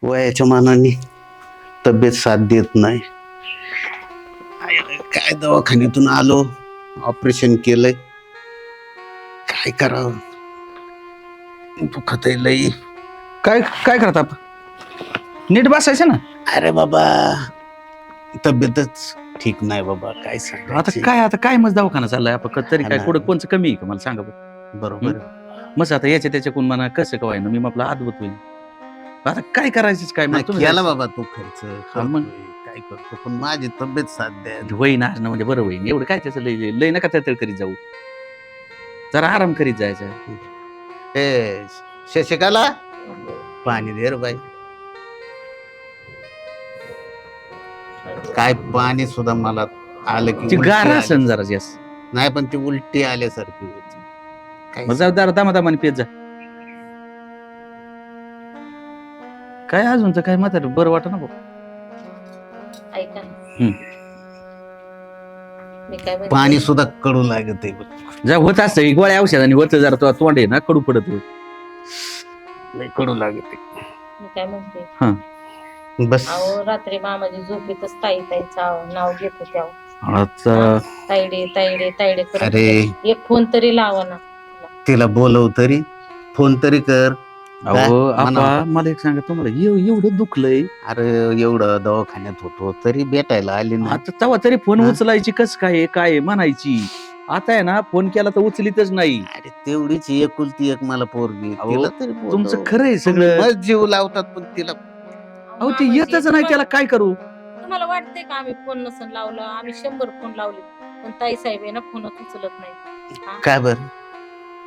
वयाच्या मानाने तब्येत साथ देत नाही. काय दवाखान्यातून आलो, ऑपरेशन केलंय, काय करावं, दुखत आहे लई. काय काय करता आपण? नीट बसायचं ना. अरे बाबा तब्येतच ठीक नाही बाबा, काय आता सांगायचं. आता काय मग दवाखाना चाललाय आपण तरी काय हा ना. कुठं कोणचं कमी आहे का मला सांगा बरं. बरोबर. मग आता याच्या त्याच्याकडून म्हणा कसं काय ना मी आपला अद्भुत होईल. आता काय करायचंच काय नाही, तुम्ही केला बाबा तू खर्च मग. करतोय, काय करतो, पण माझी तब्येत साथ द्या. होईन आज ना म्हणजे बरं होईन एवढं काय त्याचं लय लय नका तळतळ करीत जाऊ. जरा आराम करीत जायचं. ए शशिकाला पाणी दे रे बाई. काय पाणी सुद्धा मला आलं की ती उलटी गार आली. असन जरा जास्त. नाही पण ती उलटी आल्यासारखी होती. काय मग जाऊ जरा दामादामाने पेत जा. काय अजून तर काय म्हातार बरं वाटत ना भाऊ. ऐका ना. हम्म. मी काय म्हणते, पाणी सुद्धा कडू लागत आहे बघ. जा होत असतं गोळ्या औषधाने होत जरा तो तोंड आहे ना कडू पडत होय. लय कडू लागत आहे. मी काय म्हणते, बस अहो रात्री मामाची झोपेतच ताईचं नाव घेत होते अहो. आता ताईडे ताईडे ताईडे करत अरे होते. एक फोन तरी लावा ना. तिला बोलव तरी, फोन तरी कर. अहो म्हणा. आपा मला एक सांगा तुम्हाला एवढं दुखलंय अरे एवढं दवाखान्यात होतो तरी भेटायला आली ना. आता तेव्हा तरी फोन हा? उचलायची कस काय काय आहे म्हणायची. आता आहे ना फोन केला तर उचलीतच नाही. अरे तेवढीच एकुलती एक मला पोरगी, अहो, तिला तरी बोलव. तुमचं खरं आहे सगळं. मग जीव लावतात पण तिला. अहो ते येतच नाही त्याला काय करू. तुम्हाला वाटतंय का आम्ही फोन नसन लावलं? आम्ही 100 फोन लावले पण ताई साहेब आहे ना फोनच उचलत नाही. हा? काय बर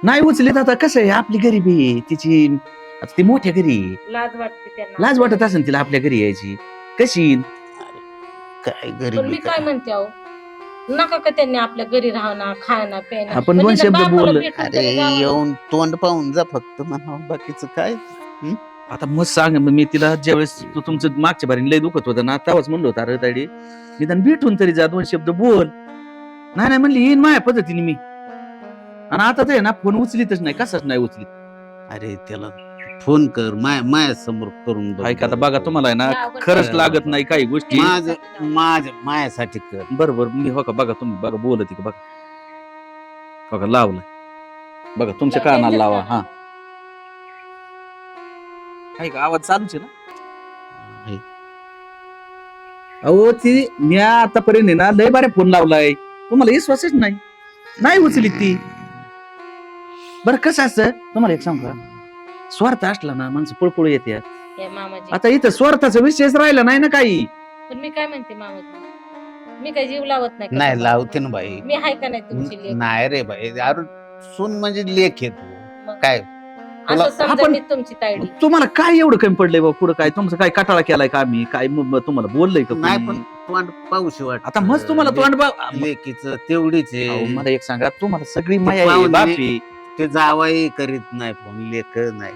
नाही उचलीत आता कसं आहे आपली गरीबी आहे तिची. आता ती मोठ्या घरी आहे. लाज वाटते त्यांना. लाज वाटत असेल तिला आपल्या घरी यायची कशी. काय पण गरीबी मी काय म्हणते अहो, नका का त्यांनी आपल्या घरी राहणार खाणं पेणं. आपण म्हणजे दोन त्या शब्द बापाला बोललो. भेटून अरे तरी जावं. येऊन तोंड पाहून जा फक्त म्हणा, बाकीचं काय. आता मग सांग मी तिला ज्यावेळेस तुमचं मागच्या बारीने लय दुखत होतं ना तेव्हाच म्हणलो होतं अरे ताडी निदान भेटून तरी जा 2 शब्द बोल. नाही म्हणली येईन माझ्या पद्धतीने मी. आणि आता ते ना फोन उचलीतच नाही कसाच नाही उचलीत. अरे त्याला फोन कर, माया समोर करून बघ. ऐका आता बघा तुम्हाला आहे ना या अगोदर खरंच काय लागत नाही काही गोष्टी. माझ्यासाठी कर. बरोबर मी हो का बघा तुम्ही बघा बोलत का बघा. बघा लावलाय बघा तुमच्या कानाला लावा. हा आहे का आवाज चालूच आहे ना. आहे. अहो ती मी आतापर्यंत आहे ना लय बारे फोन लावलाय तुम्हाला विश्वासच नाही उचली ती. बरं कसं असतं तुम्हाला एक सांगू का, स्वार्थ असला ना माणसं पळपळ येते. या मामाजी. आता इथं स्वार्थाचा विषयच राहिला नाही ना काही. पण मी काय म्हणते मामाजी, मी काय जीव लावत नाही का नाही तुम्हाला? लावते ना बाई. मी आहे का नाही तुमची लेक? नाही रे बाई, अरे सून म्हणजे लेख आहे तू. मग काय असं समजा आपण- मी तुमची ताईडी. तुम्हाला काय एवढं कमी पडलंय बा पुढं काय तुमचं काय कटाळा केलाय का आम्ही काय तुम्हाला बोललंय का नाही कोणी? पण तोंड पाऊशी वाटत. आता मस्त तुम्हाला तोंड लेकीच तेवढीच अहो, आहे. मला एक सांगा तुम्हाला सगळी माया आहे, पाहुणे- बाप आहे. ते जावाई करीत नाही फोन, लेख नाही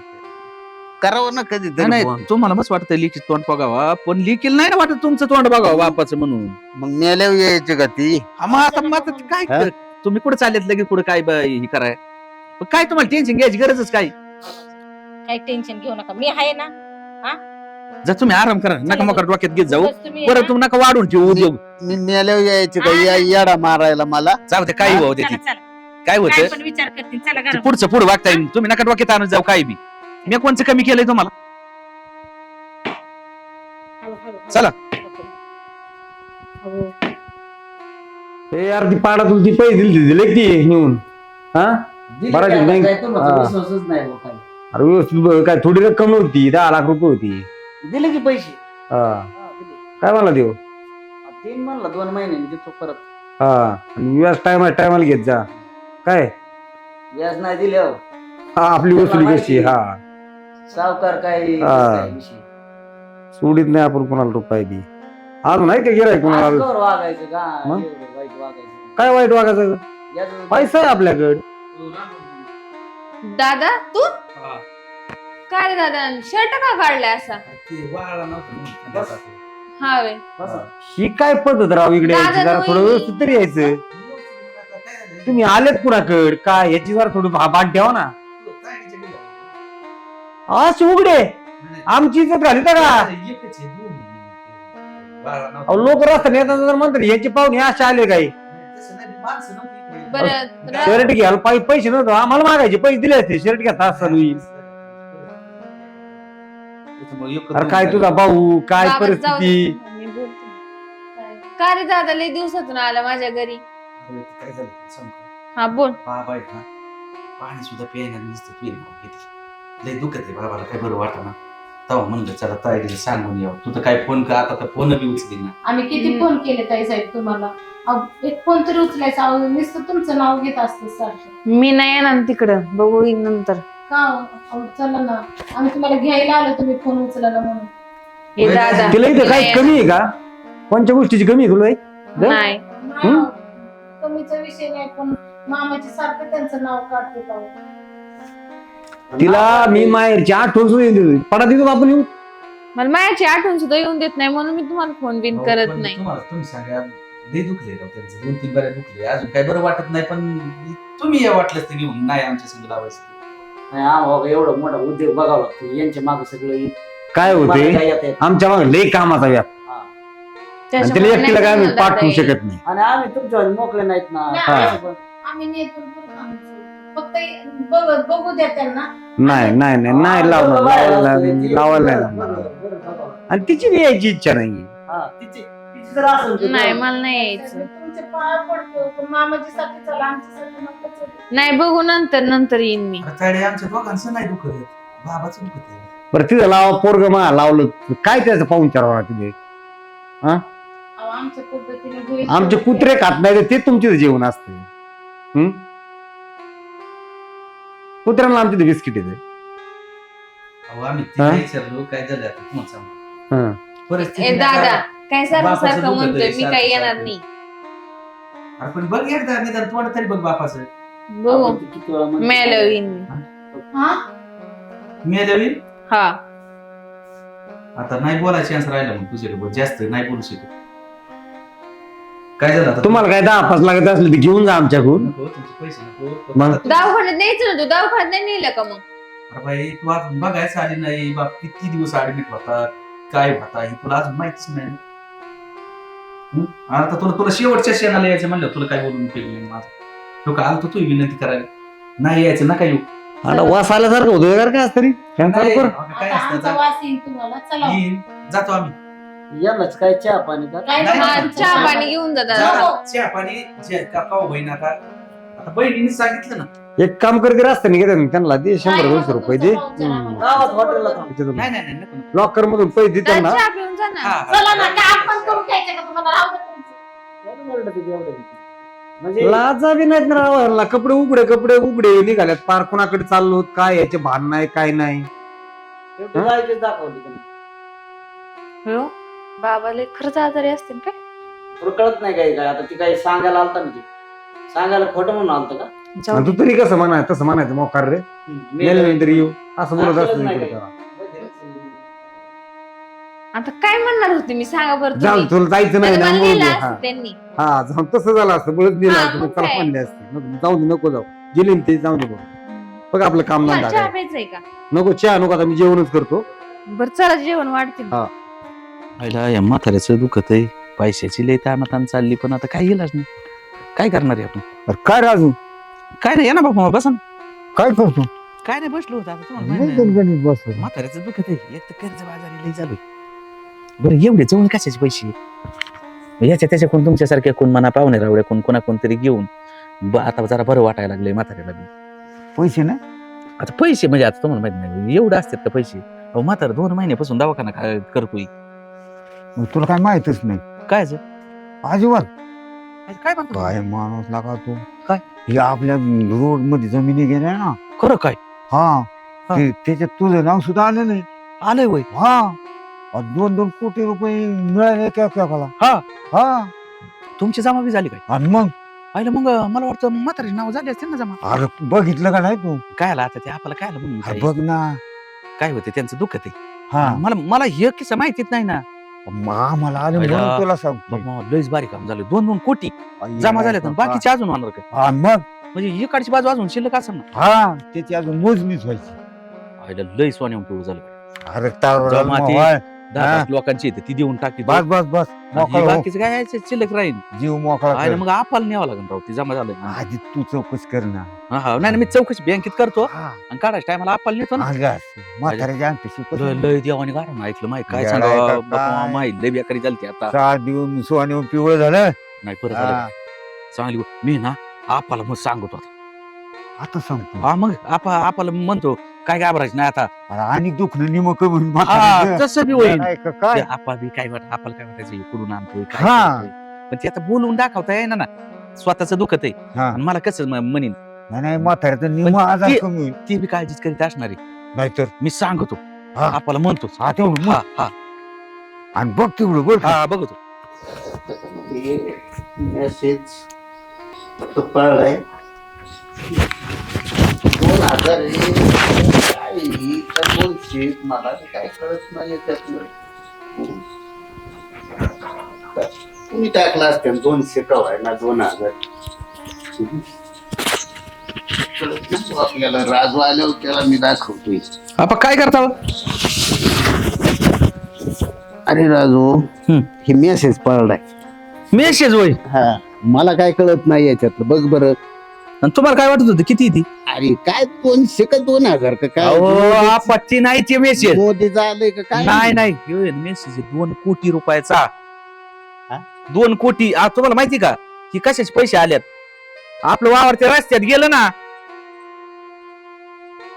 करावं ना कधी नाही, नाही फोन. तुम्हाला मस्त वाटतं लिखीत तोंड बघावा पण लिखील नाही ना वाटत तुमचं तोंड बघावं बापाचं म्हणून. मग मेल्यावर यायचे का ती. हा, मग आता काय हा? तुम्ही कुठे चाललेत लगेच कुठे काय हे कराय पण काय तुम्हाला टेन्शन घ्यायची गरजच काय. काही टेन्शन घेऊ नका, मी आहे ना. जर तुम्ही आराम करा नका मग डोक्यात घेत जाऊ. उगाच तुम्ही परत आहे तुम्ही नका वाढून ठेवू उद्योग. मी मेल्यावर यायचे का याडा मारायला मला. जाऊ ते काही ना. होते चला, चला. काय काय होतं पण विचार करतील. चला ते घरात. पुढचं पुढे वागता येईल तुम्ही नका डोक्यात आणून जाऊ काय बी. मी कोणचं कमी केलंय तुम्हाला. हळू, हळू, हळू. चला. हळू. हे यार ती पाडा तुला ती पैसे दिले ती नेऊन. हा बरं आहे, नाही. अरे व्यवस्थित बघ, काय थोडी रक्कम नव्हती, 10 लाख रुपये होती. दिले की पैसे हा दिले. काय म्हणला देऊ. तीन म्हणला 2 महिन्यांनी देतो परत. हा आणि व्याज टायमाला घेत जा. काय व्याज नाही दिले हो. हा आपली वसुली कशी. हा सावकार काय हा. काय विषय. सोडीत नाही आपण कोणाला रुपये दी. अजून नाही का गिराय कोणाला. आजवर वागायचं का मग? एवढं वाईट वागायचं. काय वाईट वागायचं. याचं- पैसा आहे आपल्याकडे. दादा तू काय रे दादा शर्ट का काढलाय असा. हा वे ही काय पद्धत राव इकडे दादा, यायची, जरा तुम्ही- थोडं व्यवस्थित तरी यायचं. तुम्ही आलेत कुणाकड काय याची जरा थोडी भाट ठेवा ना. अशी उघडे आमची इज्जत घाली का एकच आहे, दोन आहे. बाळा नव्हता. लोक रस्त्याने येतात तर म्हणतात यांचे पाहुणे असे आले काही तसं नाही, माणसं नव्हती इकडे. बरं शर्ट घ्यायला पैसे नव्हते आम्हाला मागायचे पैसे दिले असते शर्ट घेता असताना त्याच्यामुळे एकच अरे दोन काय झाले. तुझा भाऊ काय बाबा जाऊ दे. परिस्थिती मी बोलते. का रे दादा लय दिवसातून आला माझ्या घरी? अरे ते काय झालं ते सांगू का? हा बोल. बाबा आहेत ना पाणी सुद्धा प्यायला नुसतं पिये लय दुखत आहे बाबाला काय बरं वाटत ना तेव्हा म्हणलं चला ताईला सांगून यावं तू तर काय फोन कर आता तर फोन बी उचली ना आम्ही किती फोन केले ताई साहेब तुम्हाला अहो, एक फोन तरी उचलायचा अहो, नुसतं तुमचं नाव घेत असते सारखं मी नाही येणार तिकडं, बघू नंतर. का अहो, चला ना आम्ही तुम्हाला घ्यायला आलो तुम्ही फोन उचलायला म्हणून हे दादा तिला इथे काय नाही कमी आहे का कोणत्या गोष्टीची कमी आहे तुला हे? नाही. नाही, कमीचा विषय नाही पण मामाची सारखं त्यांचं नाव काढते अहो. तिला मी माहेरची आठवण सुद्धा येऊन देतो पडा देतो आपण येऊन मला मायाची आठवण सुद्धा येऊन देत नाही म्हणून मी तुम्हाला फोन बिन हो, करत पण नाही. तुम्हाला तुम्ही सांगा लय दुखले राव त्यांचं 2-3 बऱ्या दुखले अजून काय बरं वाटत नाही पण तुम्ही या वाटलंच तर घेऊन नाही आमच्या संग लावायचं नाही, आम्हाला एवढा मोठा उद्योग बघावा लागतो यांच्या मागे सगळं काय मला होते काय येतं. आमच्या मागे लय कामाचा व्याप हा. आणि त्याच्यामुळे तिला एकटीला काय आम्ही नाही दादा पाठवू येत. शकत नाही आणि आम्ही तुमच्या मोकळे नाहीत ना नाही, असं पण. आम्ही नेतो बरं का आमचं. फक्त बघू द्या त्यांना नाही नाही नाही नाही लावणार लावायला नाही लावणार. आणि तिची बी यायची इच्छा नाही हा, तिची जर असेल तर नाही जाऊ. मला नाही यायचं. तुमच्या पाया पडतो पण मामाची साठी चला आमच्यासाठी नका चला. नाही बघू नंतर येईन मी. अरे ताडे आमच्या दोघांचं नाही दुखत बाबाचं दुखत आहे बरं तिथं लावा पोरग मा लावलं काय त्याचं पाहून चार तिथे अहो, आमच्या पद्धतीने होईल. आमचे कुत्रे खात नाही ते तुमचे जेवण असते कुत्र्यांना आमचे बिस्किट येते अहो आम्ही हा? तिला विचारलो काय झालं आता तुम्हाला सांगू हं. परिस्थिती ए नाही दादा का? काय सारखं बापाचं सारखं दुखत आहे, म्हणतोय मी सारखं काही येणार सारखं. नाही. अरे पण बघ एकदा निदान तोंड तरी बघ बापाचं बघू आपण किती वेळा म्हणतो. मेलं येईन मी. हा मी देवी हा आता नाही बोलायची चान्स राहिला मग तुझ्याकडे जास्त नाही बोलू शकत काय झालं आता तुम्हाला काय 10-5 लागत असले तर घेऊन जा आमच्याकडून नको तुमचे पैसे नको मग? आता तू- दवाखान्यात न्यायचं ना तू दवाखान्यात नाही नेलं का मग? अरे भाई तू अजून बघायचं आली नाही बाप किती दिवस ऍडमिट होता काय होता हे तुला अजून माहितीच नाही हं? आता तुला शेवटच्या क्षणाला यायचं म्हणलं तुला काय बोलून उपयोग नाही माझं तो का आलतो तू विनंती करायला नाही यायचं नका येऊ आता वास आल्यासारखं होतं का काय तरी नाही, कर अगं काय आता असतं आमचा जा. वास येईल तुम्हाला चला येईन जातो आम्ही यालाच काय चहा पाणी का काय नाही, हा नाही. चहा पाणी घेऊन जा दादा. जाऊ. चहा पाणी का बहीण आता बहिणीने सांगितलं ना एक काम करते रस्त्याने घेतात ना त्यांना दे 100-200 रुपये दे गावात हॉटेलला थांब. नाही नाही नाही नको, नको. लॉकर मधून पैसे दे त्यांना चहा पिऊन जा हा, ना. हा. चला ना काय आपण करून घ्यायचं का तुम्हाला राहू दे तुमचं. एवढं ओरडत होती, एवढं होती. म्हणजे लाजा बी नाहीत ना रावायला कपडे उघडे निघाल्यात पार कुणाकडे चाललो काय याचे भान नाही काय नाही शेवटी जायचीच दाखवली का नाही? हो बाबाला खरंच आजारी असतील काय? तुला कळत नाही काय आता ती काही सांगायला आलता ना ती सांगायला खोटं म्हणून आलतं का जाऊ आणि दे. तू तरी कसं म्हणाय तसं म्हणायचं मोकार रे मेल्यानंतर येऊ असं बोलत हा, असतं नाही इकडे काय. तेव्हा. आता काय म्हणणार होती मी सांगा बरं जाऊ तुम्ही. तुला जायचं नाही आता ना मला म्हणून नेलं दे. असतं हा त्यांनी. हा जाऊन तसं झालं असतं बळच नेलं हा, असतं मग मग त्याला काय? म्हणले असते जाऊ दे नको जाऊ गेले ना ते जाऊ दे बघ बघ आपलं काम तुम्हाला धंदा चहा काय प्यायचंय का? नको चहा नको आता मी जेवणच करतो बरं चला जेवण वाढतील. हा. आईला या म्हाताऱ्याचं दुखत आहे पैशाची लय ताण चालली पण आता काय इलाज नाही काय करणार आहे आपण अरे काय राजू काय नाही या ना बाबा बसा ना. काय करतो काय नाही बसलो होतो आता तुम्हाला माहिती नाही. गणित बसतो म्हाताऱ्याचं दुखत आहे एक तर कर्ज बाजारी लय चालू आहे. बरं एवढे जवळ कशाचे पैसे याच्या त्याच्या कोण तुमच्यासारख्या कोण मना पाहुणे रावड्या कोण कोणतरी घेऊन आता जरा बरं वाटायला लागले म्हाताऱ्याला बी पैसे ना आता पैसे म्हणजे आता तुम्हाला माहित नाही एवढं असतात का पैसे अहो म्हातारा 2 महिन्यापासून दवाखाना करतोय मग तुला काय माहितच नाही काय अजिबात काय म्हणतो काय माणूस लागा तू काय? हे आपल्या रोड मध्ये जमिनी गेल्या ना खरं काय हा हा. त्याच्यात तुझं नाव सुद्धा आलं नाही आलंय वय हा 2-2 कोटी रुपये मिळाले केकाला हा. हा तुमची जमा बी झाली काय आणि मग आईला मग मला वाटतं म्हातारी नाव झाली असतील ना जमा अरे बघितलं का नाही तू काय आला आता ते आपल्याला काय आलं म्हणून अरे काय? बघ ना काय होते त्यांचं दुखत आहे हा मला हे किस्सा माहितीच नाही ना आम्हाला आले पहिला- म्हणून तुला सांगतो बाबा, लयच बारीक काम झालं 2-2 कोटी जमा झाले बाकीचे अजून होणार काय हा, मग म्हणजे इकडची बाजू अजून शिल्लक असं ना हा त्याची अजून मोजणीच व्हायची आईला लय सोन्या पिवळ झालं अरे तावडा जाऊ माती. मोहाळ. 10 लोकांची येते ती देऊन टाकी बस बस बस मोकळं हो. बाकीचं काय यायचं शिल्लक राहील जीव मोकळा आणि कर. मग आपल्याला न्यावं लागेल राव ती जमा झालं आधी तू चौकशी कर ना. हा नाही मी चौकशी बँकेत करतो हा. आणि काढायच्या टायमाला आपल्याला नेतो ना अगं असं. म्हाताऱ्याच्या अंगठी शिकवत लय नाही. लय देवाने गाणं ऐकलं माहिती काय येडा आहे सांगा का बाबा काय? माहिती लय बेकारी झाली आता चहा देऊन सोने पिवळं झालं. नाही परत हा. आलं. चांगली मी ना आपल्याला मग सांगतो आता आता सांगतो. हा मग आपल्याला म्हणतो काय घाबरायचं नाही आता अरे आणि दुखणं निम कमी हा तसं बी होईल काय आपा बी काय वाट आपल्याला काय वाटायचं हे कुठून आणतोय काय हा. करतोय. पण ते आता बोलून दाखवता येईना ना स्वतःच दुखत आहे हा. आणि मला कसं म्हणेन नाही नाही म्हाताऱ्याचं निम पण आजार ते- कमी होईल. ती बी काळजीच करीत असणार आहे नाहीतर मी सांगतो हा. आपल्याला म्हणतो हा तेवढं मग. हा हा आणि बघ तेवढं बघ. हा बघतो मेसेज पळलाय 2000 काय ही तर बोलशील मला ते काय कळत नाही त्यातलं तुम्ही टाकला असते 200 कवाय ना 2000 कळत नाही आपल्याला राजू आल्यावर त्याला मी दाखवतोय. आपा काय करता अरे राजू हे मेसेज पळलाय. मेसेज होय हा मला काय कळत नाही याच्यातलं बघ बरं. आणि तुम्हाला काय वाटत होतं किती ती अरे काय 200 का 2000 का काय आपत्ती नाही ते मेसेज मोदीचं आलंय का काय नाही नाही मेसेज 2 कोटी रुपयाचा हा? 2 कोटी तुम्हाला माहिती का की कशाचे पैसे आल्यात आपलं वावर त्या रस्त्यात गेलं ना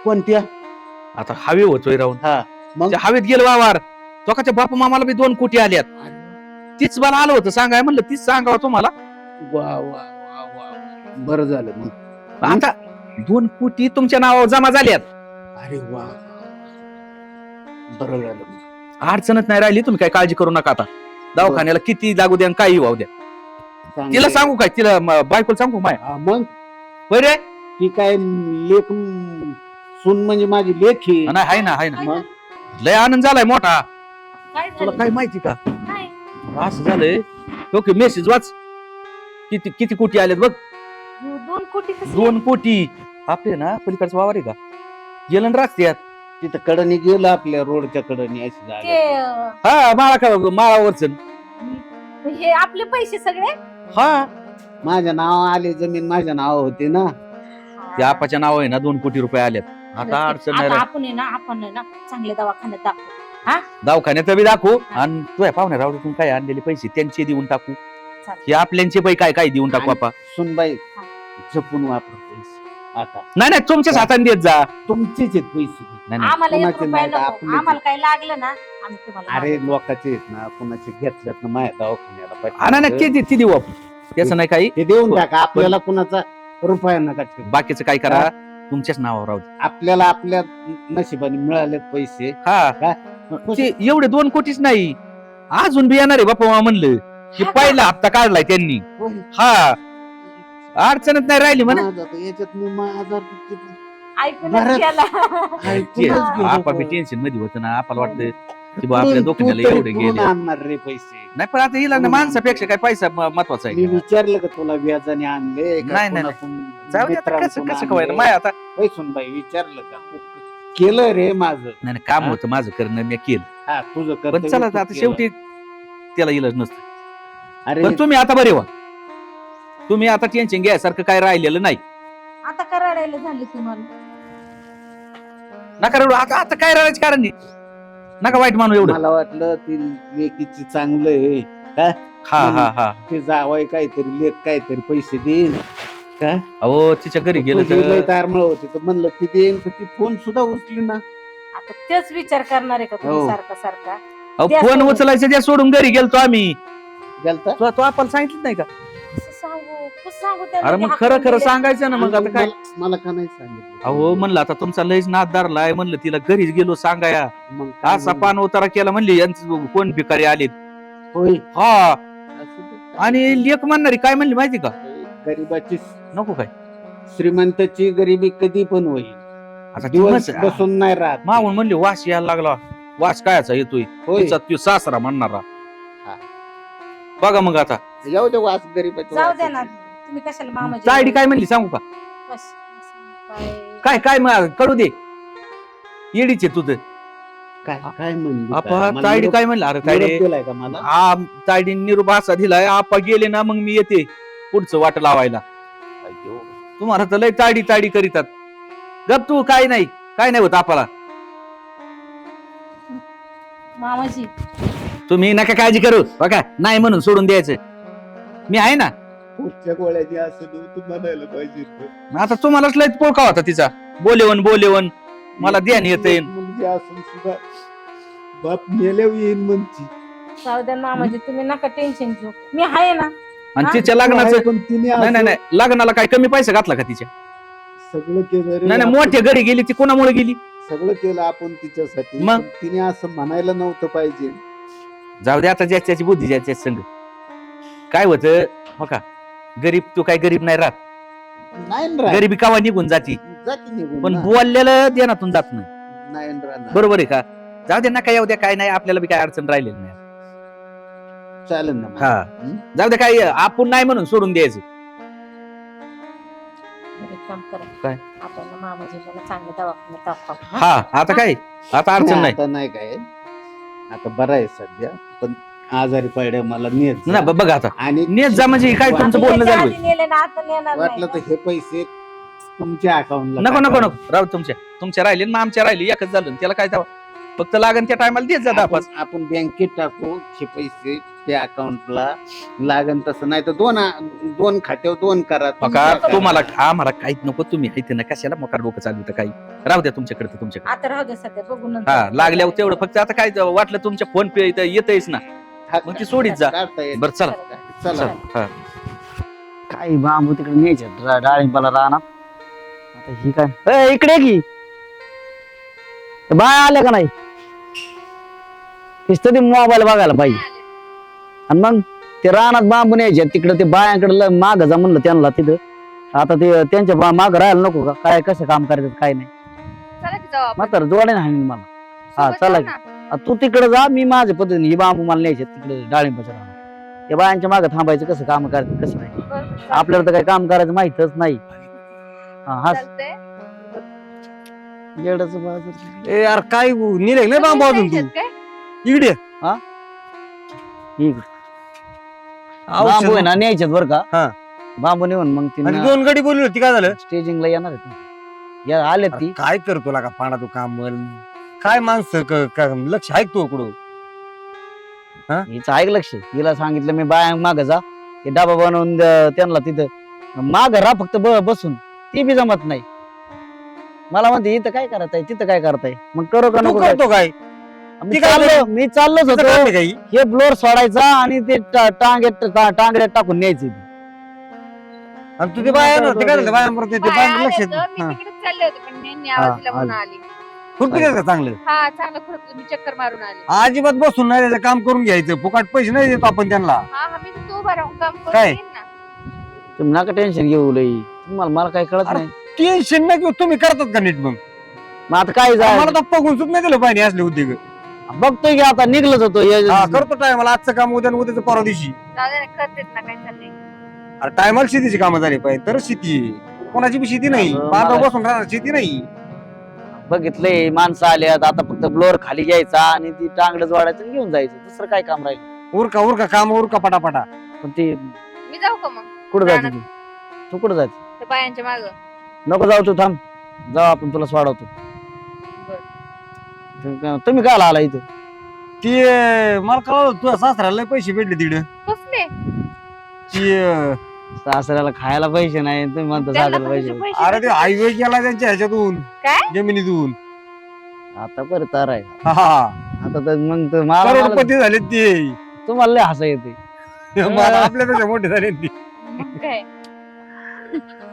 कोणत्या आता हवे होतोय राहून हा मग त्या हवेत गेलं वावर त्याच्या बापा मामाला बी 2 कोटी आल्यात तीच मला आलं होतं सांगाय म्हणलं तीच सांगावं तुम्हाला वा वा वा वा बरं झालं मग आता 2 कोटी तुमच्या नावावर जमा झाल्यात अरे वा बरं झालं मग. अडचणच नाही राहिली तुम्ही काय काळजी करू नका आता दवाखान्याला किती लागू द्या आणि काही वाहू द्या चांगलं तिला आहे. सांगू काय तिला बायकोला सांगू माय हा, मग बरे ती काय लेख सून म्हणजे माझी लेख आहे. नाही हाय ना हाय ना मग लय आनंद झालाय मोठा काय तुला झालं? काय माहिती का काय? असं झालंय ओके मेसेज वाच किती किती कोटी आलेत बघ 2 कोटी कसे? 2 कोटी आपले ना पलीकडचं वावर आहे का गेलं ना रस्त्यात तिथं कडनी गेलं आपल्या रोडच्या कडनी अशी ते जागा हा माळावरच हे आपले पैसे सगळे हा माझ्या नाव आले जमीन माझ्या नाव होती ना. त्या आपाच्या नाव आहे ना 2 कोटी रुपये आलेत आता अडचण नाही आता राहिली. आपण आहे ना चांगल्या दवाखान्यात दाखवू. दवाखान्यात बी दाखवू आणि तुझ्या पाहुण्या रावडीतून काय आणलेले पैसे त्यांचे देऊन टाकू हे आपल्यांचे पैसे काय काय देऊन टाकू आपा सुनबाई जपून वापर पैसे आता नाही नाही तुमच्याच हाताने देत जा तुमचेच आहेत पैसे. नाही नाही आम्हाला 1 कोणाचे रुपया नाही का? नको. आपलेच. आम्हाला काय लागलं ना आम्ही तुम्हाला अरे मागू. लोकांचे आहेत ना कुणाचे घेतल्यात ना माझ्या दवाखान्याला हा, नाही नाही ते- ते देऊ आपण त्याचं नाही काही ते देऊन टाका आपल्याला कुणाचा रुपया नका ठेवू. बाकीचं काय करा तुमच्याच नावावर राहू दे. आपल्याला आपल्या नशिबाने मिळालेत पैसे हा काय? ते एवढे 2 कोटीच नाही अजून बी येणार आहे बापा मामा म्हणलं की हा का? पहिला हप्ता काढलाय त्यांनी हा अडचणच नाही राहिली म्हणा माझा तर याच्यात मी 1000 ऐकूनच बरं. गेला. ऐकूनच गेलो. आपा बी टेन्शन मध्ये होतं ना आपल्याला वाटतं की बा आपल्या तू दोघांना तरी एवढे कुठून गेले आणणार रे पैसे. नाही पण आता हिला ना माणसापेक्षा काय पैसा महत्वाचा मी आहे का? विचारलं का तुला व्याजाने आणले का नाही, नाही, कोणाकडून जाऊ दे आता कसं मित्रांकडून कसं कवायला आणले? माय आता पैसून बाई विचारलं का तू केलं रे माझं. नाही नाही, काम हा? होतं माझं करणं मी केलं हा तुझं पण कर्तव्य चला तू आता केलं. शेवटी त्याला इलाज नसतं अरे पण तुम्ही आता बरे व्हा तुम्ही आता टेन्शन घ्यासारखं काय राहिलेलं नाही आता करायला झाले तुम्हाला नका रडू आता आता काय रडायचं कारण नाही नका वाईट मानू एवढं मला वाटलं ती लेकीची चांगलं आहे हा हा हा ते जावाय काहीतरी लेख काहीतरी पैसे देईन काय अहो तिच्या घरी गेलं तुझी लय तर तारमळ होती तर म्हणलं ती देईन तर ती फोन सुद्धा उचली ना. आता तेच विचार करणार आहे का तुम्ही हो. सारखा सारखा अहो द्या फोन सोडून. उचलायचं द्या सोडून घरी गेलतो आम्ही गेलता तो आपल्याला सांगितलं नाही का कसं सांगू त्यांना अरे ते मग हाकलून खरं खरं दिले. सांगायचं ना मग आता काय मला का नाही सांगितलं अहो म्हणलं आता तुमचा लयच नाद धरलाय म्हणलं तिला घरीच गेलो सांगाया मग काय असा पान उतारा केला म्हणली यांचं कोण भिकारी आले होय हा असं ते. आणि लेख म्हणणारी काय म्हणली माहिती का गरिबाची नको काय श्रीमंताची गरिबी कधी पण होईल आता ती दिवस मस- बसून नाही राहत मागून म्हणली वास यायला लागला वास कायचा येतोय होय तिचा तो सासरा म्हणणारा हा. बघा मग आता जाऊ दे वास गरिबाची जाऊ वास द्या ना येते. तुम्ही कशाला मामाची तायडी काय म्हणली सांगू का काय काय काय मग कळू दे येडीचे तुझं काय काय म्हणली आपा काय? मला तायडी निरोप- काय म्हणलं? अरे निरोप तायडे दिलाय का मला तायडी निरूप असा दिलाय, आपा गेले ना मग मी येते पुढचं वाट लावायला. अय्यो. तुम्हाला तर लय ताडी ताडी करीतात. गप तू, काय नाही होत आपाला. मामाजी तुम्ही नका काळजी करू बघा, नाही म्हणून सोडून द्यायचं. मी आहे ना. पुढच्या गोळ्याची असं नव्हतं म्हणायला पाहिजे होतं. आता तुम्हालाच लय पोळका होता तिचा. बोलेवन मला ध्यान येते. मुलगी असून सुद्धा बाप मेल्यावर येईन म्हणती. जाऊ द्या मामाजी, तुम्ही नका टेन्शन घेऊ, मी आहे ना. आणि हा? तिच्या लग्नाचं पण तिने नाही असं नाही लग्नाला काय कमी पैसा घातला का तिच्या? सगळं केलं रे. नाही मोठ्या घरी गेली ती, कोणामुळे गेली? सगळं केलं आपण तिच्यासाठी, मग? पण तिने असं म्हणायला नव्हतं पाहिजे. जाऊ दे आता, ज्याची बुद्धी ज्याच्या संग. काय होत हो का, गरीब तू काय गरीब नाही राहत. नाही ना राहत. गरिबी कावा निघून जाती, जाती निघून पण ना. बोललेलं देण्यातून जात नाही. नाही ना राहणार. बरोबर आहे का? जाऊ दे नका येऊ द्या, काय नाही, आपल्याला बी काय अडचण राहिलेली नाही. चालेल ना मग. हा जाऊ दे, काय आपण नाही म्हणून सोडून द्यायचं. एक काम करा, काय? आपण ना मामाजीला चांगलं दवाखान्यात दाखवा. हा आता काय, आता अडचण नाही. आता नाही काय, आता बरं आहे सध्या, पण आजारी पडले मला नेत ना बघा आता, आणि नेत जा म्हणजे काय तुमचं बोलणं याच्या झालं? आधी नेले ना, आता नेणार वाटलं नाही. तर हे पैसे तुमच्या अकाउंटला नको राहू, तुमच्या राहिले मग आमच्या राहिले, एकच झालं. त्याला काय तेव्हा फक्त लागन त्या टायमाला देत जा 10-5. आपण बँकेत टाकू हे पैसे त्या अकाउंटला, लागन तसं नाही तर दोन खात्यावर 2 करा. बघा तुम्हाला आम्हाला काहीच नको, तुम्ही इथे ना कशाला मोकार डोकं चालू तर काही राहू द्या तुमच्याकडे तर तुमच्याकडे. आता राहू दे सध्या, बघू नंतर. हा लागल्यावर तेवढं फक्त, आता काय वाटलं तुमच्या फोन पे येतेच ना, मग ती सोडीत जा. काढता येईल. बरं चला चला. चला. हा. काही बांबू तिकडे न्यायचे डाळिंबाला राहणार. आता ही काय इकडे की बाय आले का नाही? नुसतं ते मोबाईल बघायला पाहिजे. आणि मग ते रानात बांबू न्यायचे तिकडे, ते बायांकडे माग जा म्हणलं त्यांना तिथं. आता ते त्यांच्या माग राहायला नको का? काय कसं काम करायचं काय नाही. चला की जाऊ आपण. म्हातारं जोडे नाही मला. हा सोबत चला जाऊ की. ना. आ, तू तिकडे जा, मी माझ्या पद्धतीने ही बांबू मला न्यायचे तिकडे डाळिंबाच्या रानात. त्या बायांच्या मागे थांबायचं, कसं काम करायचं कसं नाही. बरं, चालतंय. आपल्याला तर काही काम करायचं माहितच नाही. हा चालतंय. येडचं बाजूचं. ए यार काय निघाले नाही बांबू अजून तू न्यायच्यात काय? इकडे इकडे बांबू आहे ना न्यायच्यात बरं हा. का? बांबू नेऊन मग आणि ती 2 गडी बोलली होती, काय झालं? स्टेजिंगला येणार आहेत ना. या आल्यात ती. काय करतो लागा पाणा तू काम काय माणसं लक्ष आहे तू कुठं? हिचं ऐक लक्ष. हिला सांगितलं मी बाया माग जा, ते डबा बनवून त्यांना तिथं माग राहा फक्त बसून. ती बी जमत नाही. मला म्हणते इथं काय करत आहे, तिथं काय करताय, मग करू का तू नको काय? करतो काय? मी ती काय चाललो, मी चाललोच तिचं काम होतो. आहे काही? हे ब्लोअर सोडायचा आणि ते टांगड्यात टाकून न्यायचे. आणि तू ते बाया नव्हते काय झालं? बायांबरोबर ते बाया बायांकडे आल्या लक्ष तर मी तिकडेच चालले होते, पण यांनी आवाज दिला म्हणून आली. खुरपी का चांगलं? हा चांगलं खुरपलं, मी चक्कर मारून आले. अजिबात बसून नाही त्याचं काम करून घ्यायचं. फुकाट पैसे नाही देतो आपण त्यांना. हा हा, मी तिथं उभा राहून काम करून काय? येईन ना. तुम्ही नका टेन्शन घेऊ लई. तुम्हाला मला काही कळत अरे, नाही. टेन्शन नाही घेऊ, तुम्ही करतात का नीट मग? मग आता काय मला जाय तर बघून सुद्धा नाही दिलं पाहिजे असले उद्योग. बघतोय की आता निघलंच होतो. हा, करतो टाइम मला आजचं काम उद्या आणि उद्याचं परवा दिवशी. जाऊ दे ना, करतेच ना, काय चाललंय. अरे टायमाला शेतीची कामं झाली पाहिजे तर शेती आहे. कोणाची बी शेती नाही, अरे, बांधव मला- बसून राहणार शेती नाही. बघितलंय माणसं आल्यात. आता फक्त ब्लोअर खाली घ्यायचा आणि ती टांगडच वाढायचं आणि घेऊन जायचं. दुसरं काय काम राहील? उरका काम उरका पटापटा. पण ती मी जाऊ का मग कुठं जायचं? रानात. तू कुठं जायचं? त्या बायांच्या माग? नको जाऊ, तू थांब. जाऊ आपण, तुला सोडवतो. तुम्ही काय आला इथं? ती मला कळलं तुझ्या सासऱ्याला लय पैसे भेटले तिकडे. कसले? ती सासऱ्याला खायला पैसे नाही, तुम्ही म्हणता त्यांना सासऱ्याला पैसे कशाचे नाही. पैसे अरे ते भेटले? हायवे गेला त्यांच्या ह्याच्यातून, काय? जमिनीतून. आता परत तार आहे. हा. आता तर मग तर मला करोडपती झाले ते. तुम्हाला लय हसा येते. मला आपल्यापेक्षा मोठे झाले ते. मग काय?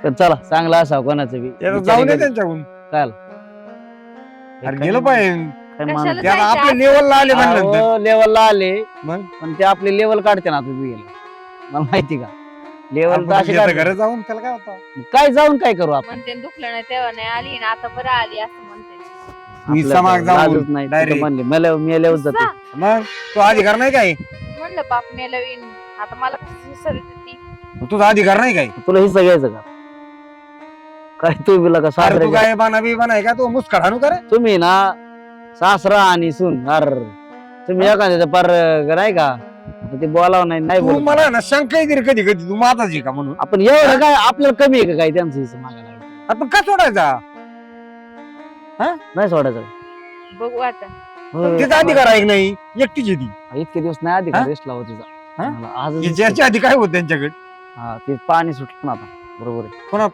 तर चला, चांगला असा कोणाचं बी याला विचारी जाऊ नये करू. त्यांच्याकडून. काय अरे गेलं पाहिजे. काय कशाला मान- ते आता जायचं आपल्या असं? लेवलला आले म्हणलं. अहो, लेवलला आले मग? पण ते आपले लेवल काढते ना. आता गेलं मला माहिती का? लेवल तर अशी काढते. घरी जाऊन त्याला काय होतं? काय जाऊन काय करू आपण? म्हणते दुखलं नाही तेव्हा नाही आली ना, आता बरं आली असं म्हणते. मी आपल्याला समाग जाऊन लाजच नाही. तिथं direct. म्हणले मेल्यावर जाते. मग तो अधिकार नाही काय? म्हणलं बाप मेला विन, आता मला कशी सर देती. तुझा अधिकार नाही काय? तुला हिस्सा घ्यायचं का? काय तू बिला का अरे तू सासरे? काय बाना बी बनाय का? तू मुस्काट हाणू का रे? तुम्ही ना सासरा आणि सून अर तुम्ही एखाद्याचं पार नाही का आता ते बोलावं नाही तू बोलत. मला ना शंका येते रे कधी कधी तू माझाच का म्हणून आपण एवढं काय आपल्याला कमी आहे का काय त्यांचं हिस्सा मागायला लागलं? आपण का सोडायचा नाही सोडायचं बघू आता. होय. तिचा अधिकार आहे की नाही एकटीची ती इतके दिवस नाही आधी हा? रेस्ट लावा तिचा हा? मला आजच याच्या आधी काय होत त्यांच्याकडे हा ते पाणी सुटलं ना आता बरोबर आहे कोणा-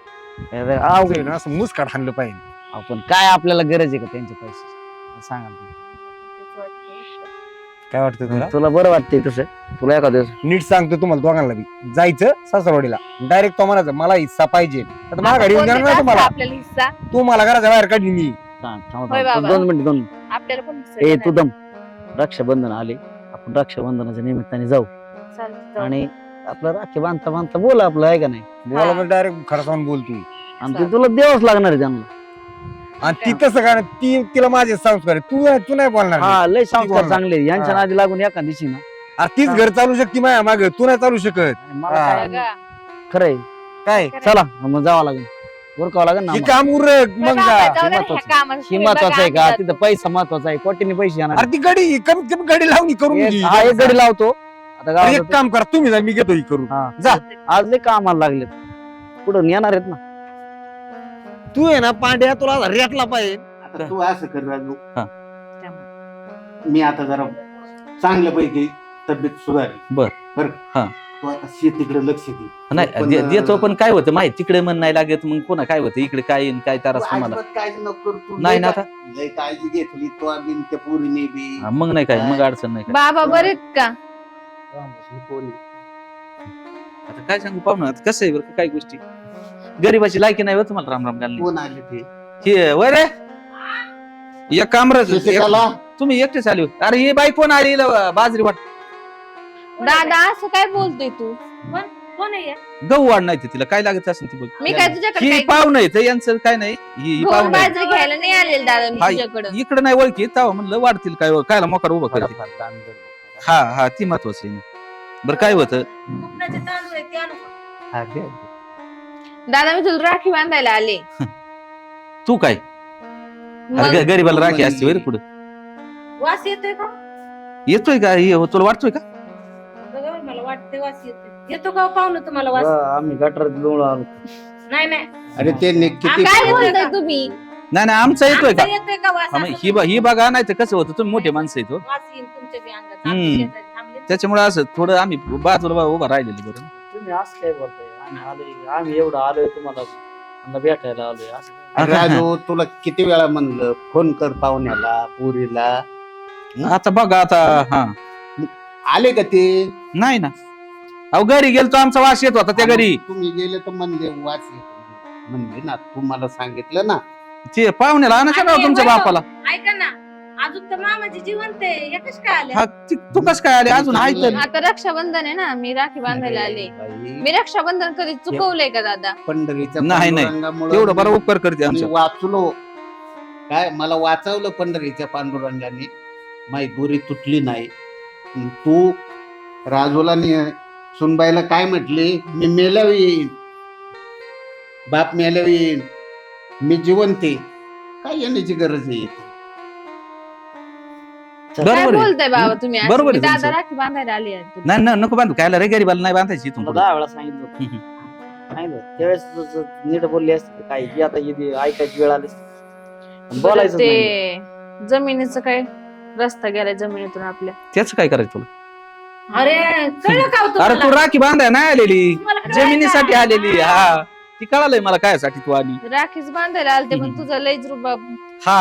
अरे, अवघड आहे. ना असं मुस्काट हाणलं पाहिजे आपण काय आपल्याला गरज आहे का त्यांच्या पैसे सांगा ना. काय वाटतं तुला तुला बरं वाटतंय तसं तुला एखाद्या दिवस नीट सांगतो तुम्हाला दोघांना बी जायचं सासरवाडीला डायरेक्ट तो म्हणायचं मला हिस्सा पाहिजे आता मला गाडी येऊन देणार कोणते नाही तुम्हाला आपल्याला हिस्सा तू मला घराच्या बाहेर काढली मी होय बाबा. 2 मिनिट 2 मिनिट. आपल्याला पण हिस्सा ए देणार. तू दम रक्षाबंधन आले आपण रक्षाबंधनाच्या निमित्ताने जाऊ चालतं. आणि आपलं राखी बांधता बांधता बोल आपलं आहे का नाही बोला तर डायरेक्ट खरं सांगून बोलतोय आणि ते तुला द्यावंच लागणार आहे त्यांना आणि ती तसं काय ती तिला माझे संस्कार आहे. तू नाही बोलणार हा लय संस्कार बोलणार. चांगले आहेत. यांच्या हा. नादी लागून एका दिवशी ना अरे तीच घर चालू शकते माझ्या मागे तू नाही चालू शकत मला हा. काय बघा. खरंय काय चला मग जावं लागेल उरकावं लागेल ना हे आम्हाला. काम उरक बघा, मग जा. जाऊ दे रे, ह्या महत्वाचं. कामाचं ही तुम्ही महत्वाचं बघा, आहे का आम्ही तिथं पैसा महत्वाचा आहे कोटीने पैसे येणार अरे ती गाडी कमीत कमी गाडी लावून करून घे. हा एक गडी लावतो आता अरे एक गावात काम कर तुम्ही जा मी घेतो ही करून हा जा. आज लय कामाला लागलेत पुढं येणार आहेत ना तू आहे ना पांड्या तुला रेटला पाहिजे आता तू असं कर राजू हा. मी आता जरा चांगल्यापैकी तब्येत सुधारली बर. बर हा. तू आता शेतीकडे लक्ष दे नाही पण, देतो पण काय होतं माहिती तिकडे मन नाही लागत मग पुन्हा काय होतं इकडे काय येईन काय तू तारास तुम्हाला अजिबात काळजी नको करू. तू नाही लय ना का- लय काळजी घेतली तो आम्ही त्या पोरीने बी हा, मग नाही काय मग अडचण नाही काय बाबा बरेत का आता काय सांगू पाहू ना आता कसं आहे बरं का, काय गोष्टी गरीबाची लायकी नाही हो तुम्हाला राम राम घालणे कोण आले ते हे वय रे एक कामराज शेतीला तुम्ही एकटेच आले होते. अरे ही बाई कोण आली बाजरी वाट दादा असं काय बोलतोय तू कोण आहे या? गहू वाढ नाही ते तिला काय लागत असेल ती बघ मी काय तुझ्याकडे ही काय पाहुणं आहे यांचं काय नाही ही गहू पाहुणं आहे. बाजरी घ्यायला नाही आलेलं दादा मी हा, तुझ्याकडं इकडे नाही ओळखी तेव्हा म्हणलं वाढतील काय कायला मोकार उभं करते हा हा ती महत्वाची आहे. बरं काय होतं कुपनाचे तांदूळ आहे ते आणू का? हा, घे. दादा मी तुला राखी बांधायला आले तू काय मग अरे गरीबाला राखी असते बरं पुढे वास येतोय का येतोय का हे तुला वाटतोय का बघा बरं, मला वाटते वास येतोय येतो का पाहुणं तुम्हाला वास आम्ही गटारात लोळ आलो नाही नाही अरे ते किती काय बोलताय तुम्ही नाही नाही आमचा येतोय का आमचा येतोय का वास हा, मग आता ही बघा नाही तर कसं होतं तुम्ही मोठे माणसं येतो वास येईल तुमच्या बी अंगात हम्म. आमच्या शेजारी थांबले. त्याच्यामुळे असं थोडं आम्ही बाजूला उभा राहिलेलं बरं तुम्ही असं काय बोलताय आम्ही आलोय आम्ही एवढं आलोय तुम्हाला त्यांना भेटायला आलोय असं काय? अरे राजू तुला किती वेळा म्हणलं फोन कर पाहुण्याला पुरीला आता बघा आता हा आले का ते नाही ना अहो घरी गेलतो आमचा वास येत होता त्या घरी तुम्ही गेले तर म्हणले वाच येतो म्हणले ना तू मला सांगितलं ना ते पाहुण्याला आणा का राव तुमच्या बापाला ऐका ना अजून तर मामाची जिवंत आहे एकच काय आले हा तू कस काय आले अजून आहे तर आता रक्षाबंधन आहे ना मी राखी बांधायला आले मी रक्षाबंधन कधी चुकवलंय का दादा पंढरीच्या नाही, नाही. पांडुरंगामुळं तेवढं बरं उपकार करते मी आमच्या वाचलो काय मला वाचवलं पंढरीच्या पांडुरंगाने माझी दोरी तुटली नाही तू राजूला सुनबाईला काय म्हटली मी मेल्यावर येईन बाप मेल्यावर येईन मी जिवंत आहे काय येण्याची गरज आहे इथे? काय बरोबर आहे बोलताय बाबा तुम्ही असं? बरोबर मी आहे दादा तुमचं. राखी बांधायला आली आहे तुला. नाही नको बांधू कायला रे गरीबाला नाही बांधायची इथून तुला पुढं. 10 वेळा सांगितलं होतं. सांगितलं त्यावेळेस तुझं नीट बोलली असते तर काय ही आता इथे ऐकायची वेळ आली असती. बोलायचं नाही ते जमिनीचं काय रस्ता गेलाय जमिनीतून आपल्या त्याच काय करायचं तुला अरे कळलं का हो अरे तू तुम्हाला? राखी बांधाय नाही आलेली तुम्हाला कळलं जमिनीसाठी का? आलेली हा ती कळालंय मला कायसाठी तू आली राखीच बांधायला आलते पण तुझं लयच रुबाब हा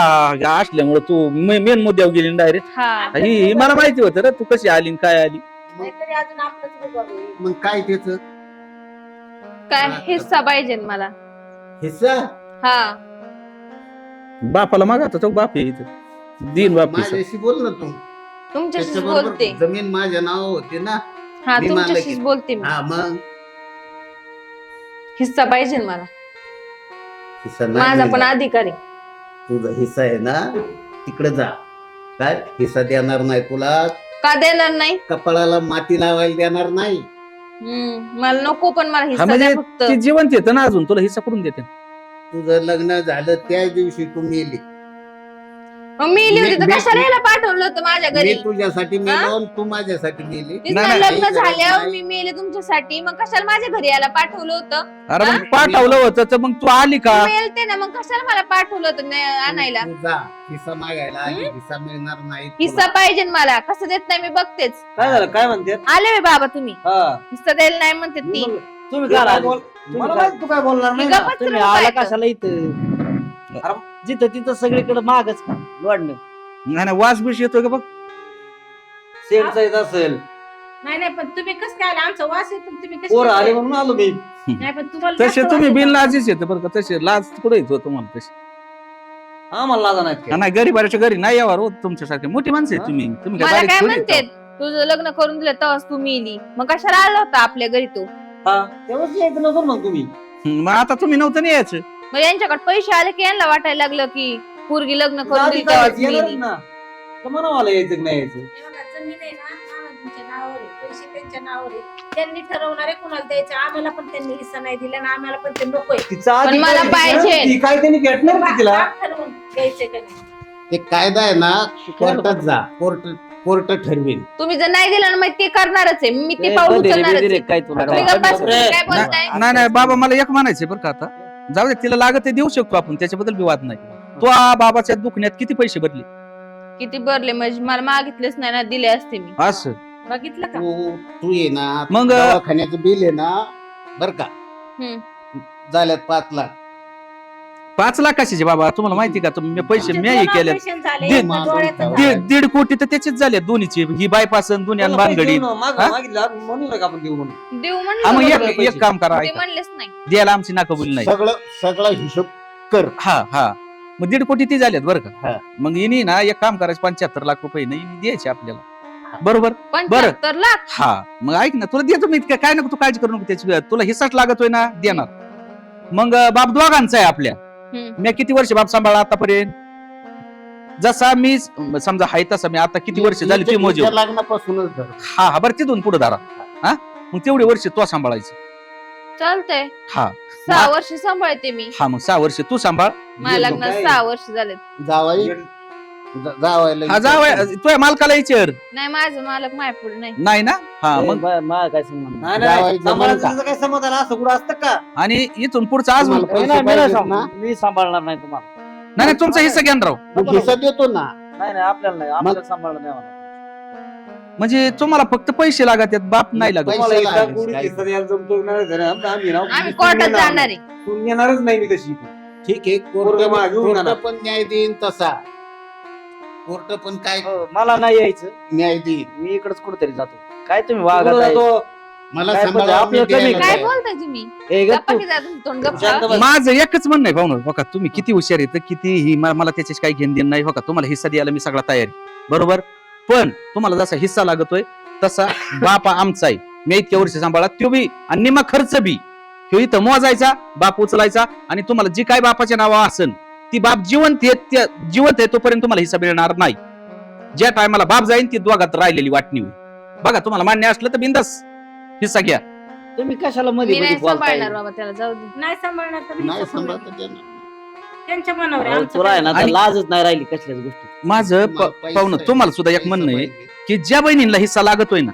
असल्यामुळे तू मेन मुद्द्यावर गेली डायरेक्ट हा ही मला माहिती होतं रे तू कशी आली आणि काय आली नाहीतरी अजून आपलंच रुबाब आहे. मग काय त्याच काय हिस्सा पाहिजे मला हिस्सा हा बापाला मागा तो बाप आहे इथं दिन बाप हिस्सा. माझ्याशी बोल ना तू तुमच्याशीच त्याच्याबरोबर बोलते जमीन माझ्या नाव होते ना हा मी मानलं तुमच्याशीच की- बोलते मी हा मग हिस्सा पाहिजे मला हिस्सा नाही माझा पण मिळणार. अधिकार आहे तुझा हिस्सा आहे ना तिकडे जा काय हिस्सा देणार नाही तुला का देणार नाही कपाळाला माती लावायला देणार नाही मला नको पण मला हा हिस्सा म्हणजे द्या फक्त ती जिवंत येतं ना अजून तुला हिस्सा करून देते तुझं लग्न झालं त्याच दिवशी तू मेली मग मी इली होती तर मी- कशाला याला पाठवलं होतं माझ्या मी घरी तुझ्यासाठी मेलो तू माझ्यासाठी मेली. तिचं नाही, लग्न नाही, झाल्यावर नाही. मी मेले तुमच्यासाठी मग कशाला माझ्या घरी यायला पाठवलं होतं अरे मग पाठवलं होतं तर मग तू आली का मेलते ना मग कशाला मला पाठवलं होतं आणायला तू जा हिस्सा मागायला आली, हिस्सा मिळणार नाही तुला. हिस्सा पाहिजे मला कसं देत नाही मी बघतेच काय झालं काय म्हणते आले बे बाबा तुम्ही हा हिस्सा द्यायला नाही म्हणते ती तुम्ही काय आले? मला माहित तू काय बोलणार मी नाही ना. गप्पच तुम्ही राहून आला पाहतो. कशाला इथं जिथं तिथं सगळीकडे मागच लोडणं नाही नाही, वास बिस येतोय का बघ सेटचा येत असेल नाही नाही पण तुम्ही कसं काय आले? आमचा वास येतो तुम्ही कसं पोर काय आले आले? म्हणून आलो मी नाही पण तुम्हाला तसे जास्त तुम्ही वास बिन येतो. लाजीच येते बरं का तसे लाज कुठे येतो तुम्हाला तसे आम्हाला लाजा नाहीत काय. नाही गरीबाच्या घरी नाही यावर हो तुमच्यासारखे मोठी माणसं आहे तुम्ही तुम्ही मला बारीक काय थोडी म्हणते आहेत. तुझं लग्न करून दिलं तेव्हाच तू मिली मग कशाला आला होता आपल्या घरी तू हा तेव्हाच यायचं नव्हतं मग तुम्ही मग आता तुम्ही नव्हतं नाही यायचं मग यांच्याकडे पैसे आले की यांना वाटायला लागलं की पोरगी लग्न करून आधी दिली काय तेव्हाच येणारच मिली ना तर म्हणावं यायचं की नाही यायचं हे बघा, जमीन आहे ना तुमच्या नावावर आहे पैसे त्यांच्या नावावर आहे त्यांनी ठरवणार आहे कुणाला द्यायचं आम्हाला पण त्यांनी हिस्सा नाही दिला आणि आम्हाला पण ते नकोय तिचा पण मला पाहिजे. ती काय त्यांनी भेटणार का तिला बाप ठरवून द्यायचंय का नाही ते कायदा आहे ना कोर्टात जा कोर्ट ठरवेल. तुम्ही जर नाही दिलं ना मग ते करणारच आहे मी ते ए, पाऊल बधीरे, उचलणारच बिधीरे, आहे. काय तुला तुम्ही काय? गप्प बसा, तुम्ही काय नाही बोलताय नाही, नाही बाबा मला एक म्हणायचंय बरं का आता जाऊ दे तिला लागत ते देऊ शकतो आपण त्याच्याबद्दल बी वाद नाही तो बाबाच्या दुखण्यात किती पैसे भरले किती भरले म्हणजे मला मागितलेच नाही ना दिले असते मी असं बघितलं का तू ये ना मग- दवाखान्याचं बिल आहे ना बर का हम्म. झाल्यात 5 लाख 5 लाख कशाचे बाबा तुम्हाला माहिती का तुम्ही पैसे तुमचे मी दोन केले operation झाले, दीड- एका डोळ्याचं झालं. दीड कोटी तर त्याचेच झाले दोन्हीचे ही बायपास दोन्ही आणि भानगडी हा? मागितलं आपण म्हणू नका आपण देऊ म्हणून देऊ हा म्हणलं मग होतं. एक काम करा ते ऐका. म्हणलेच नाही द्यायला आमची नाकबुली नाही सगळं हिशोब कर. हा हा मग 1.5 कोटी ती झाल्यात बरं का हा. मग इनी ना एक काम करायचं 75 लाख रुपये नाही द्यायचे आपल्याला बरोबर 75 लाख हा मग ऐक ना तुला देतो मी इतकं काय नको तू काळजी करू नको त्याची तुला हिस्साच लागतोय ना देणार मग बाप दोघांचा आहे आपल्या हम्म. मी किती वर्ष बाप सांभाळा आतापर्यंत जसा मी समजा हाय तसा मी आता किती वर्ष झाली ती मोज हिच्या लग्नापासूनच धर. हा हा बरं तिथून पुढे धरा हा मग तेवढे वर्ष तो सांभाळायचं चालतंय हा 6 वर्ष सांभाळते मी हा मग 6 वर्ष तू सांभाळ माझ्या लग्नात काय? 6 वर्ष झाले जावायला हा जावय तुझ्या मालकाला विचार नाही माझं मालक माझ्या पुढे नाही नाही ना हा मग मला काय संबंध जावई नाही. नाही जमलं सांभाळायचं का? तुझं काय समाधान असं कुठं असतं का आणि इथून पुढचं आज तुम्हाला नाही पैसे नाही, मी नाही पाहिजेत सांभाळ- ना? मी सांभाळणार नाही तुम्हाला नाही तुमचा हिस्सा घ्या ना राव मग हिस्सा देतो ना. नाही नाही आपल्याला नाही आपल्याला सांभाळणार नाही मला. म्हणजे तुम्हाला फक्त पैसे लागत आहेत बाप नाही लागत पैसे तुम्हाला एका लागेल, कुडी काय? हिस्सा द्यायला जमतो नाही घरी. आम्ही ना- आम्ही तुम्ही कोर्टात येणार जाणार नाही. आहे तुम्ही येणारच नाही मी तशी ठीक आहे पोरगं मागे येऊन कोर्ट जाणार. पण न्याय देईन तसा कोर्ट पण काय हो, मला नाही यायचं न्याय देईन. मी इकडेच कुठेतरी जातो काय तुम्ही हो, वागत कुठं आहे? जातो? मला काय पण सांभाळा, आपलं मी कमी द्यायला काय तयार. बोलताय तुम्ही ए, गप्प गप्पा तू. की जा तुम्ही तोंड शांत गप्पा बस. माझं एकच म्हणणं आहे भाऊ बघा तुम्ही किती हुशार येतं किती ही मला त्याच्याशी काही घेण देण नाही हो का तुम्हाला हिस्सा द्यायला मी सगळा तयारी बरोबर पण तुम्हाला जसा हिस्सा लागतोय तसा बापा आमचा आहे मी इतक्या वर्ष सांभाळा तो बी आणि निम्मा खर्च बी ह्यो इथं मोजायचा बाप उचलायचा आणि तुम्हाला जी काय बापाच्या नावा असेल ती बाप जिवंत आहे तोपर्यंत तुम्हाला हिस्सा मिळणार नाही ज्या टायमाला बाप जाईन ती दोघात राहिलेली वाटणी होईल बघा तुम्हाला मान्य असलं तर बिंदास हिस्सा घ्या तुम्ही कशाला मी मध्ये नाही मध्ये बोलताय सांभाळणार बाबा त्याला जाऊ दे नाही सांभाळणार तर नाही हिस्सा सांभाळता सांभाळणार. देणार. त्यांच्या मनावर आहे, अहो, आमचं तुला आहे ना काय. आता लाजच नाही राहिली कसल्याच गोष्टी माझं तुम्हाला पैसे पाहुणं आहे. तुम्हाला सुद्धा एक पैसे म्हणणं आहे पाहिजे. की ज्या बहिणींना हिस्सा लागतोय ना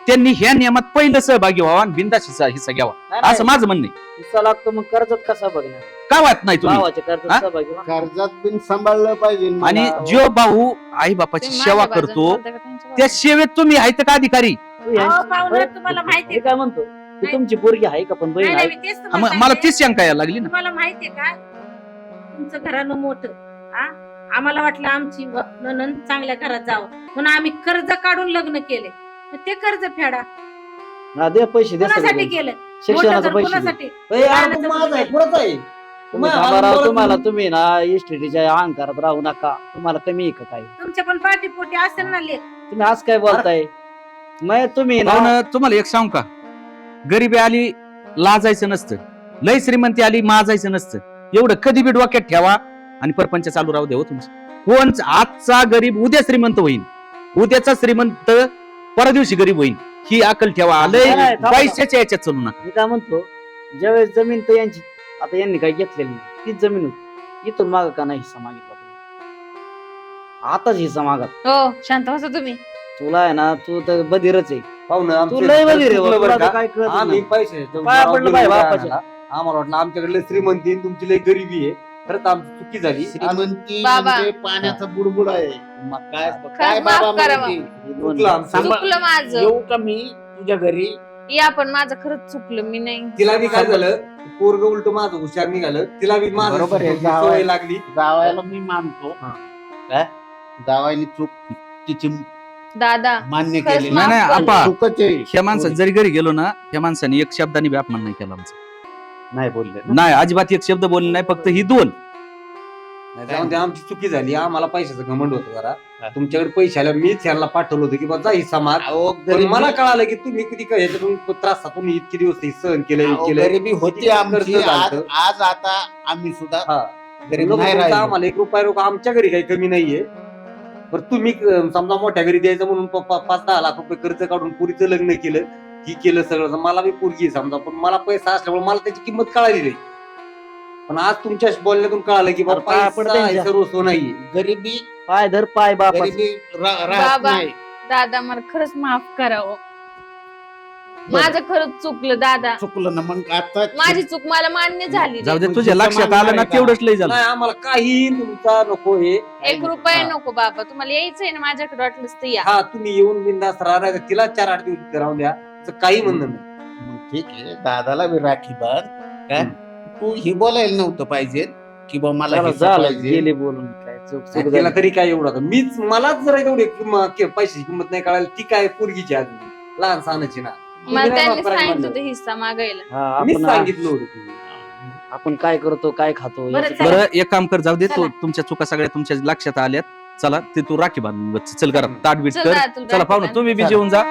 त्यांनी ह्या नियमात पहिलं सहभागी व्हावा आणि बिंदास हिस्सा घ्यावा नाही, असं नाही. माझं म्हणणं आहे हिस्सा लागतो मग कर्जात कसा बघणार का वाट नाही तुम्ही भावाच्या कर्जात हा? सहभागी व्हा. कर्जात बिन सांभाळलं पाहिजे मला. आणि जो भाऊ आई बापाची तुम्ही सेवा माझ्या बाजूने करतो बोलताय का त्यांच्या त्या बाजूने? सेवेत तुम्ही आहेत का अधिकारी तू यांची- अहो, पाहुणं, तुम्हाला माहिती मी काय म्हणतो ती तुमची पोरगी आहे का पण बहीण नाही, आहे नाही, मी तेच तुम्हाला मला सांगते. तीच शंका यायला लागली ना तुम्हाला माहितीये का तुमचं घरानं मोठं हा आम्हाला वाटलं आमची नणंद चांगल्या घरात जावं म्हणून आम्ही कर्ज काढून लग्न केले मग ते कर्ज फेडा हा, दे पैसे दे कोणासाठी सगळे. केलं मोठं शिक्षणाचे घर पैसे दे. कोणासाठी ए, यार, तू माझा आहे, कोणाचा आहे? तुम्ही तुम्ही सांगा राव, तुम्हाला तुम्ही ना इस्टेटीच्या अहंकारात राहू नका तुम्हाला कमी आहे का काय तुमच्या पण पाठीपोटी असेल ना लेख तुम्ही आज काय बोलताय मग तुम्ही ना पाहुणं, तुम्हाला एक सांगू का गरिबी आली लाजायचं नसतं लय श्रीमंती आली माजायचं नसतं एवढं कधी बी डोक्यात ठेवा आणि परपंच चालू राहू देऊ तुमचं कोण आजचा गरीब उद्या श्रीमंत होईल उद्याचा श्रीमंत परदिवशी गरीब होईल ही अकल ठेवा नाही, लय नाही, थांबा. पैशाच्या याच्यात चालू नका मी काय म्हणतो ज्यावेळेस जमीन तर यांची आता यांनी काही घेतलेली नाही तीच जमीन होती इथून माग का नाही हिस्सा मागितला तुम्ही? आताच हिस्सा मागत हो शांत बसा तुम्ही. तुला आहे ना तू तर बधीरच आहे पाहुणं तू आमचं लय बधीर आहे चुकलं तुला बरं तर का? काय कळत आम्ही नाही. पैसे पाया पडलं पाहिजे बापाच्या. आम्हाला वाटलं आमच्याकडे श्रीमंती आहे, तुमची लय गरिबी आहे. खरंच आमची चुकी झाली. श्रीमंती बाबा. म्हणजे पाण्याचा बुडबुड आहे काय खरंच माफ करा बा. चुकलं आमचं. चुकलं माझं. येऊ का मी तुझ्या घरी या पण माझं खरंच चुकलं, मी नाही. तिला बी काय झालं पोरग उलट माझं हुशार निघालं, तिला बी माझं बरोबर आहे, चुकीची सवय लागली. जावायला मी मानतो हा. काय जावायला चूक तिची दादा मान्य खरंच केली माफ नाही, नाही, कर. आपा. चुकच आहे. ह्या माणसात जरी घरी गेलो ना ह्या माणसाने एक शब्दाने बी अपमान नाही केला आमचा. नाही बोलले ना. नाही अजिबात एक शब्द बोलले नाही, फक्त ही दोन. नाही, जाऊन दे, आमची चुकी झाली. आम्हाला पैशाचं घमंड होतं जरा. हा. तुमच्याकडे पैसे आल्या मीच ह्याला पाठवलं होतं की बा जा हिस्सा माग. अहो, पण गरिबी- मला कळालं की तुम्ही किती काय ह्याच्यातून त्रासातून इतके दिवस हे सहन केलं अहो, केलं. गरिबी होती किती आमची कर्ज आज झालं. आज आता आम्ही सुद्धा हा. गरीब लोकं नाही तुमचं राहिलो. आम्हाला 1 रुपया रोख आमच्या घरी काही कमी नाहीये. पण तुम्ही समजा मोठ्या घरी द्यायचं म्हणून 5-10 लाख रुपये कर्ज काढून पुरीचं लग्न केलं, ही केलं सगळं. मला बी पोरगी आहे समजा, पण मला पैसा असल्यामुळे मला त्याची किंमत कळाली नाही. पण आज तुमच्या बोलण्यातून कळालं की अरे पाया पड पैसा त्यांच्या. हे सर्वस्व नाहीये. गरिबी पाय धर पाय बापा गरिबी राहत बाबा. नाही. दादा मला खरंच माफ करावं. माझं खरंच चुकलं दादा. चुकलं ना मग आता माझी चूक मला मान्य झाली. जाऊ दे, पण तुझ्या तुमचं लक्षात मागणार आलं ना आहे का? तेवढंच लय झालं. नाही आम्हाला काही तुमचा नको हे. 1 रुपया हा. नको बाबा, तुम्हाला यायचंय ना माझ्याकडे वाटलंच तर या. हा तुम्ही येऊन बिंदास राहा, तिला 4-8 दिवस इथे राहून द्या, त्याचं काही म्हणणं नाही. मग ठीक आहे दादाला बी राखी बांध काय तू ही बोलायला नव्हतं पाहिजे की बा मला चला, हिस्सा झालं पाहिजे. गेले बोलून काय चूक चूक तिला झाली. तरी काय एवढं मीच मलाच जरा एवढे पैशाची किंमत नाही कळायला, ती काय पोरगीची आज लहान सहानाची ना. मला त्यांनी तुम्ही नाही सांगितलं म्हणलं. होतं हिस्सा मागायला. हा, मीच आपण सांगितलं होतं तुम्ही. आपण काय करतो काय खातो बरं, याचं- चला. बरं एक काम कर, जाऊ दे, चला. तुमच्या चुका सगळ्या तुमच्या लक्षात आल्यात. चला ते तू राखी बांध चल करा ताट बीट चल कर. दादा, तुला चला राखी पाहुणे बांध. तुम्ही बी चला. जेवून जा.